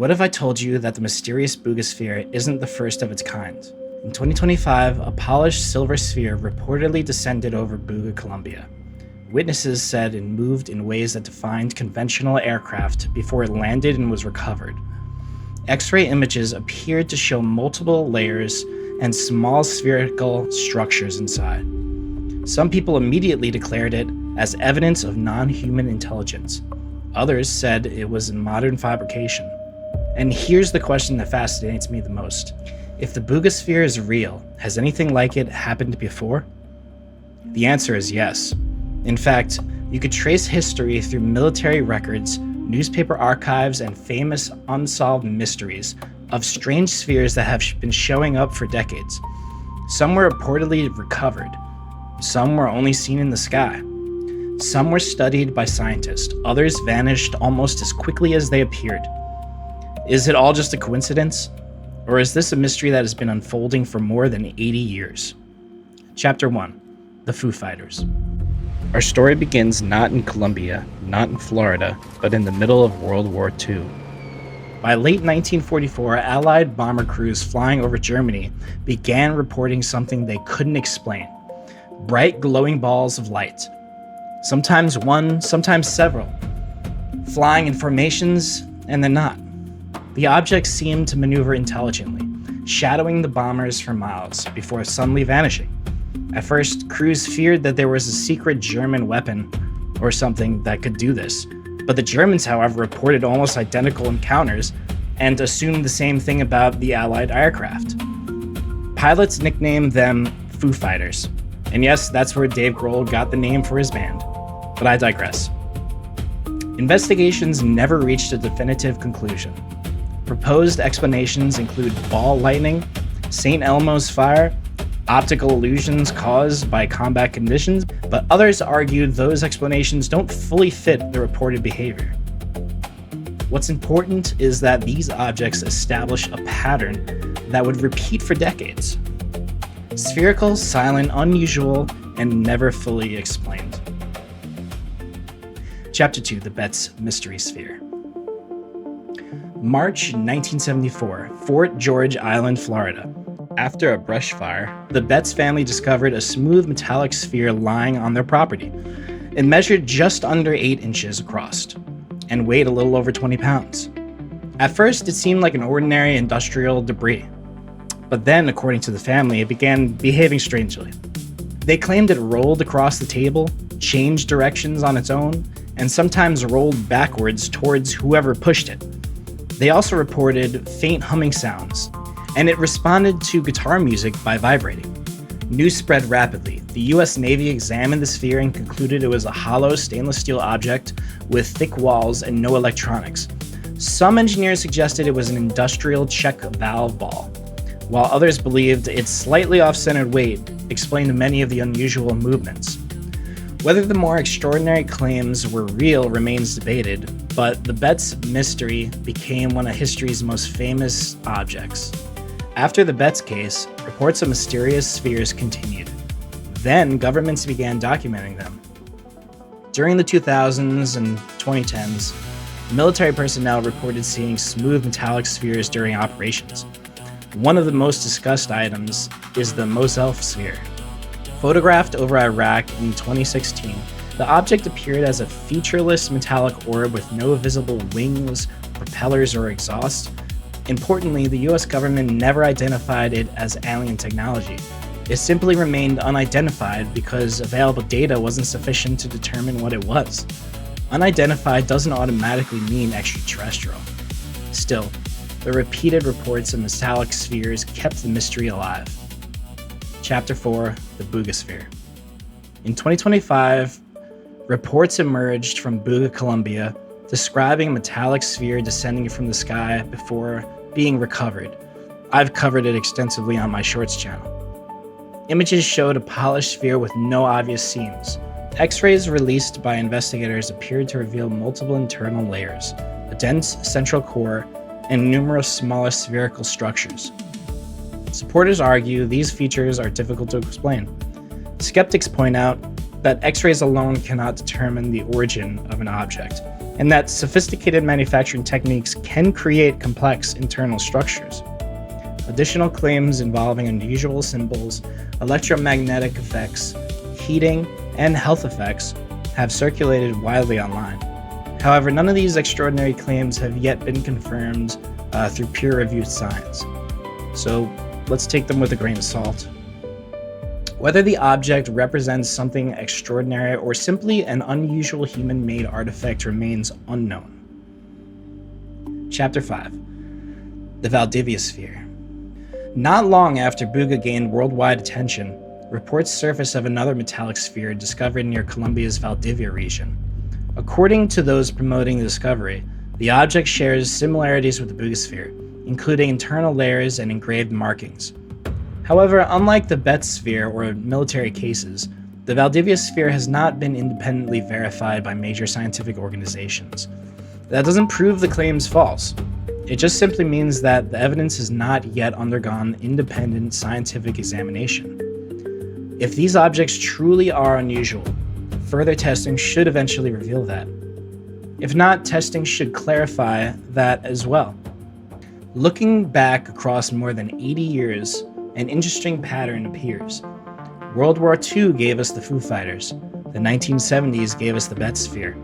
What if I told you that the mysterious Buga Sphere isn't the first of its kind? In 2025, a polished silver sphere reportedly descended over Buga, Colombia. Witnesses said it moved in ways that defied conventional aircraft before it landed and was recovered. X-ray images appeared to show multiple layers and small spherical structures inside. Some people immediately declared it as evidence of non-human intelligence. Others said it was a modern fabrication. And here's the question that fascinates me the most. If the Buga Sphere is real, has anything like it happened before? The answer is yes. In fact, you could trace history through military records, newspaper archives, and famous unsolved mysteries of strange spheres that have been showing up for decades. Some were reportedly recovered. Some were only seen in the sky. Some were studied by scientists. Others vanished almost as quickly as they appeared. Is it all just a coincidence? Or is this a mystery that has been unfolding for more than 80 years? Chapter 1. The Foo Fighters. Our story begins not in Colombia, not in Florida, but in the middle of World War II. By late 1944, Allied bomber crews flying over Germany began reporting something they couldn't explain. Bright glowing balls of light. Sometimes one, sometimes several. Flying in formations, and then not. The objects seemed to maneuver intelligently, shadowing the bombers for miles before suddenly vanishing. At first, crews feared that there was a secret German weapon or something that could do this, but the Germans, however, reported almost identical encounters and assumed the same thing about the Allied aircraft. Pilots nicknamed them Foo Fighters, and yes, that's where Dave Grohl got the name for his band, but I digress. Investigations never reached a definitive conclusion. Proposed explanations include ball lightning, St. Elmo's fire, optical illusions caused by combat conditions, but others argued those explanations don't fully fit the reported behavior. What's important is that these objects establish a pattern that would repeat for decades. Spherical, silent, unusual, and never fully explained. Chapter 2. The Betz Mystery Sphere. March 1974, Fort George Island, Florida. After a brush fire, the Betz family discovered a smooth metallic sphere lying on their property. It measured just under 8 inches across and weighed a little over 20 pounds. At first, it seemed like an ordinary industrial debris. But then, according to the family, it began behaving strangely. They claimed it rolled across the table, changed directions on its own, and sometimes rolled backwards towards whoever pushed it. They also reported faint humming sounds, and it responded to guitar music by vibrating. News spread rapidly. The US Navy examined the sphere and concluded it was a hollow stainless steel object with thick walls and no electronics. Some engineers suggested it was an industrial check valve ball, while others believed its slightly off-centered weight explained many of the unusual movements. Whether the more extraordinary claims were real remains debated, but the Betz mystery became one of history's most famous objects. After the Betz case, reports of mysterious spheres continued. Then governments began documenting them. During the 2000s and 2010s, military personnel reported seeing smooth metallic spheres during operations. One of the most discussed items is the Mosul sphere. Photographed over Iraq in 2016, the object appeared as a featureless metallic orb with no visible wings, propellers, or exhaust. Importantly, the US government never identified it as alien technology. It simply remained unidentified because available data wasn't sufficient to determine what it was. Unidentified doesn't automatically mean extraterrestrial. Still, the repeated reports of metallic spheres kept the mystery alive. Chapter 4. The Buga Sphere. In 2025, reports emerged from Buga, Colombia, describing a metallic sphere descending from the sky before being recovered. I've covered it extensively on my Shorts channel. Images showed a polished sphere with no obvious seams. X-rays released by investigators appeared to reveal multiple internal layers, a dense central core, and numerous smaller spherical structures. Supporters argue these features are difficult to explain. Skeptics point out that X-rays alone cannot determine the origin of an object, and that sophisticated manufacturing techniques can create complex internal structures. Additional claims involving unusual symbols, electromagnetic effects, heating, and health effects have circulated widely online. However, none of these extraordinary claims have yet been confirmed through peer-reviewed science. So let's take them with a grain of salt. Whether the object represents something extraordinary or simply an unusual human-made artifact remains unknown. Chapter 5. The Valdivia Sphere. Not long after Buga gained worldwide attention, reports surfaced of another metallic sphere discovered near Colombia's Valdivia region. According to those promoting the discovery, the object shares similarities with the Buga sphere, including internal layers and engraved markings. However, unlike the Betz Sphere or military cases, the Valdivia Sphere has not been independently verified by major scientific organizations. That doesn't prove the claims false. It just simply means that the evidence has not yet undergone independent scientific examination. If these objects truly are unusual, further testing should eventually reveal that. If not, testing should clarify that as well. Looking back across more than 80 years, an interesting pattern appears. World War II gave us the Foo Fighters. The 1970s gave us the Betz Sphere.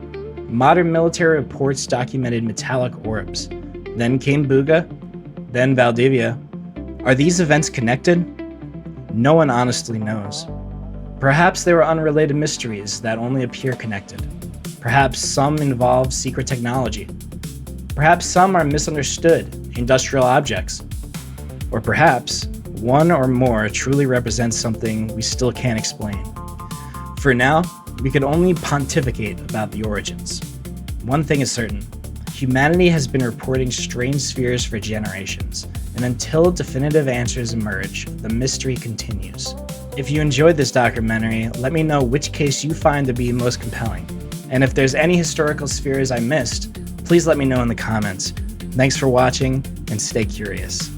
Modern military reports documented metallic orbs. Then came Buga, then Valdivia. Are these events connected? No one honestly knows. Perhaps they were unrelated mysteries that only appear connected. Perhaps some involve secret technology. Perhaps some are misunderstood industrial objects. Or perhaps one or more truly represents something we still can't explain. For now, we can only pontificate about the origins. One thing is certain. Humanity has been reporting strange spheres for generations, and until definitive answers emerge, the mystery continues. If you enjoyed this documentary, let me know which case you find to be most compelling. And if there's any historical spheres I missed, please let me know in the comments. Thanks for watching, and stay curious.